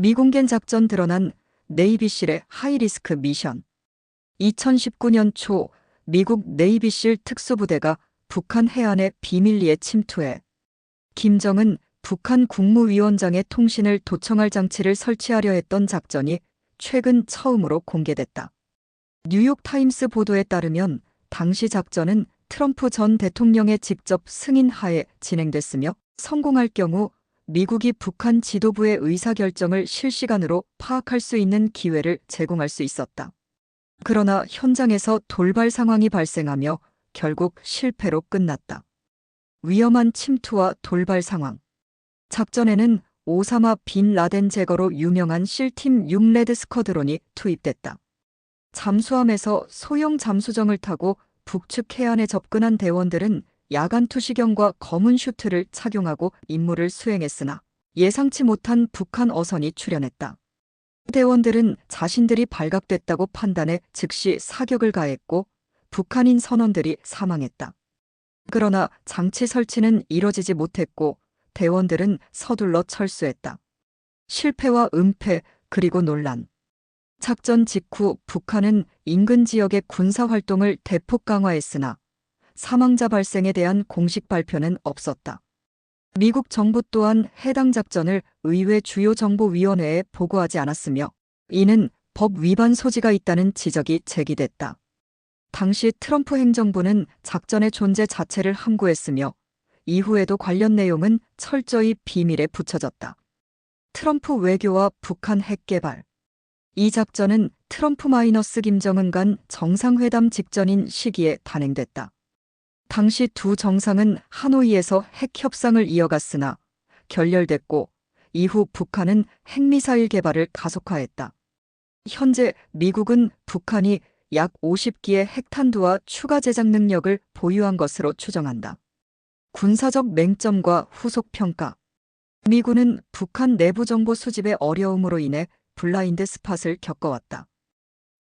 미공개 작전 드러난 네이비실의 하이리스크 미션. 2019년 초 미국 네이비실 특수부대가 북한 해안에 비밀리에 침투해 김정은 북한 국무위원장의 통신을 도청할 장치를 설치하려 했던 작전이 최근 처음으로 공개됐다. 뉴욕타임스 보도에 따르면 당시 작전은 트럼프 전 대통령의 직접 승인하에 진행됐으며 성공할 경우 미국이 북한 지도부의 의사결정을 실시간으로 파악할 수 있는 기회를 제공할 수 있었다. 그러나 현장에서 돌발 상황이 발생하며 결국 실패로 끝났다. 위험한 침투와 돌발 상황. 작전에는 오사마 빈 라덴 제거로 유명한 실팀 6레드 스쿼드론이 투입됐다. 잠수함에서 소형 잠수정을 타고 북측 해안에 접근한 대원들은 야간 투시경과 검은 슈트를 착용하고 임무를 수행했으나 예상치 못한 북한 어선이 출현했다. 대원들은 자신들이 발각됐다고 판단해 즉시 사격을 가했고 북한인 선원들이 사망했다. 그러나 장치 설치는 이뤄지지 못했고 대원들은 서둘러 철수했다. 실패와 은폐 그리고 논란. 작전 직후 북한은 인근 지역의 군사활동을 대폭 강화했으나 사망자 발생에 대한 공식 발표는 없었다. 미국 정부 또한 해당 작전을 의회 주요정보위원회에 보고하지 않았으며 이는 법 위반 소지가 있다는 지적이 제기됐다. 당시 트럼프 행정부는 작전의 존재 자체를 함구했으며 이후에도 관련 내용은 철저히 비밀에 붙여졌다. 트럼프 외교와 북한 핵 개발. 이 작전은 트럼프 - 김정은 간 정상회담 직전인 시기에 단행됐다. 당시 두 정상은 하노이에서 핵 협상을 이어갔으나 결렬됐고 이후 북한은 핵미사일 개발을 가속화했다. 현재 미국은 북한이 약 50기의 핵탄두와 추가 제작 능력을 보유한 것으로 추정한다. 군사적 맹점과 후속 평가. 미군은 북한 내부 정보 수집의 어려움으로 인해 블라인드 스팟을 겪어왔다.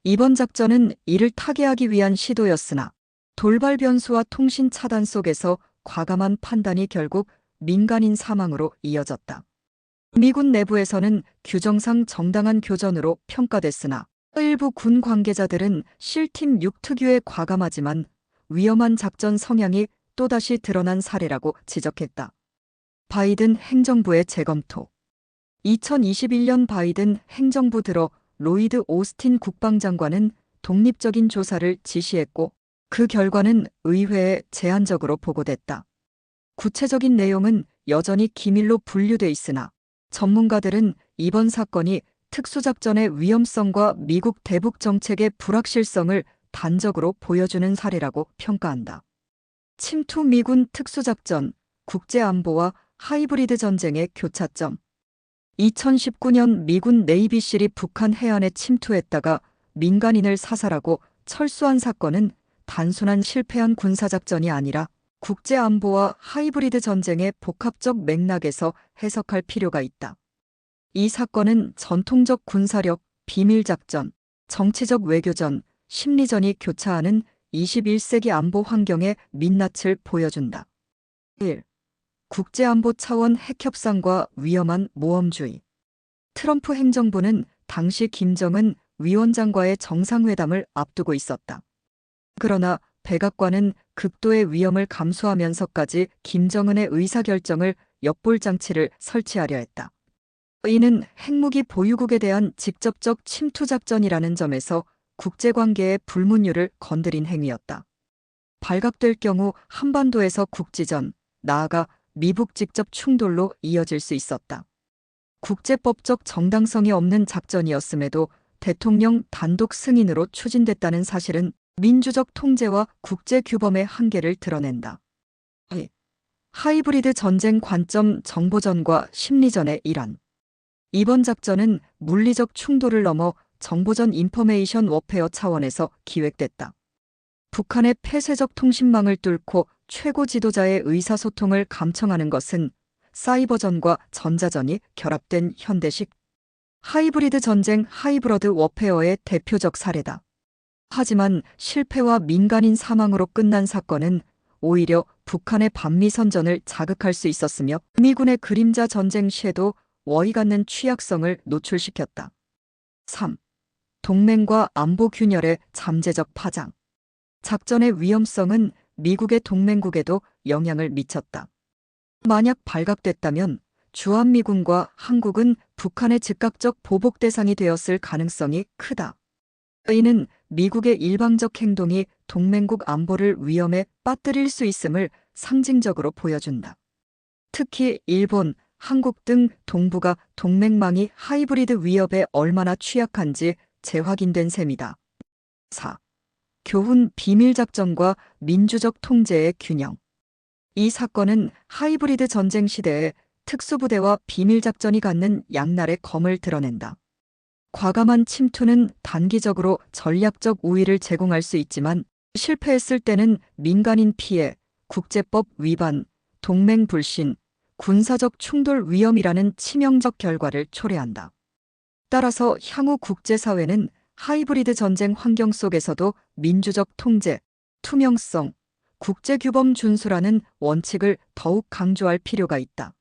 이번 작전은 이를 타개하기 위한 시도였으나 돌발 변수와 통신 차단 속에서 과감한 판단이 결국 민간인 사망으로 이어졌다. 미군 내부에서는 규정상 정당한 교전으로 평가됐으나 일부 군 관계자들은 실팀 6 특유의 과감하지만 위험한 작전 성향이 또다시 드러난 사례라고 지적했다. 바이든 행정부의 재검토. 2021년 바이든 행정부 들어 로이드 오스틴 국방장관은 독립적인 조사를 지시했고 그 결과는 의회에 제한적으로 보고됐다. 구체적인 내용은 여전히 기밀로 분류돼 있으나 전문가들은 이번 사건이 특수작전의 위험성과 미국 대북 정책의 불확실성을 단적으로 보여주는 사례라고 평가한다. 침투 미군 특수작전, 국제안보와 하이브리드 전쟁의 교차점. 2019년 미군 네이비실이 북한 해안에 침투했다가 민간인을 사살하고 철수한 사건은 단순한 실패한 군사작전이 아니라 국제안보와 하이브리드 전쟁의 복합적 맥락에서 해석할 필요가 있다. 이 사건은 전통적 군사력, 비밀작전, 정치적 외교전, 심리전이 교차하는 21세기 안보 환경의 민낯을 보여준다. 1. 국제안보 차원 핵협상과 위험한 모험주의. 트럼프 행정부는 당시 김정은 위원장과의 정상회담을 앞두고 있었다. 그러나 백악관은 극도의 위험을 감수하면서까지 김정은의 의사결정을 엿볼 장치를 설치하려 했다. 이는 핵무기 보유국에 대한 직접적 침투 작전이라는 점에서 국제관계의 불문율을 건드린 행위였다. 발각될 경우 한반도에서 국지전, 나아가 미북 직접 충돌로 이어질 수 있었다. 국제법적 정당성이 없는 작전이었음에도 대통령 단독 승인으로 추진됐다는 사실은 민주적 통제와 국제규범의 한계를 드러낸다. 하이브리드 전쟁 관점 정보전과 심리전의 일환. 이번 작전은 물리적 충돌을 넘어 정보전 인포메이션 워페어 차원에서 기획됐다. 북한의 폐쇄적 통신망을 뚫고 최고 지도자의 의사소통을 감청하는 것은 사이버전과 전자전이 결합된 현대식 하이브리드 전쟁 하이브러드 워페어의 대표적 사례다. 하지만 실패와 민간인 사망으로 끝난 사건은 오히려 북한의 반미 선전을 자극할 수 있었으며 미군의 그림자 전쟁 시에도 워히 갖는 취약성을 노출시켰다. 3. 동맹과 안보 균열의 잠재적 파장. 작전의 위험성은 미국의 동맹국에도 영향을 미쳤다. 만약 발각됐다면 주한미군과 한국은 북한의 즉각적 보복 대상이 되었을 가능성이 크다. 이는 미국의 일방적 행동이 동맹국 안보를 위험에 빠뜨릴 수 있음을 상징적으로 보여준다. 특히 일본, 한국 등 동북아 동맹망이 하이브리드 위협에 얼마나 취약한지 재확인된 셈이다. 4. 교훈 비밀작전과 민주적 통제의 균형. 이 사건은 하이브리드 전쟁 시대에 특수부대와 비밀작전이 갖는 양날의 검을 드러낸다. 과감한 침투는 단기적으로 전략적 우위를 제공할 수 있지만 실패했을 때는 민간인 피해, 국제법 위반, 동맹 불신, 군사적 충돌 위험이라는 치명적 결과를 초래한다. 따라서 향후 국제사회는 하이브리드 전쟁 환경 속에서도 민주적 통제, 투명성, 국제규범 준수라는 원칙을 더욱 강조할 필요가 있다.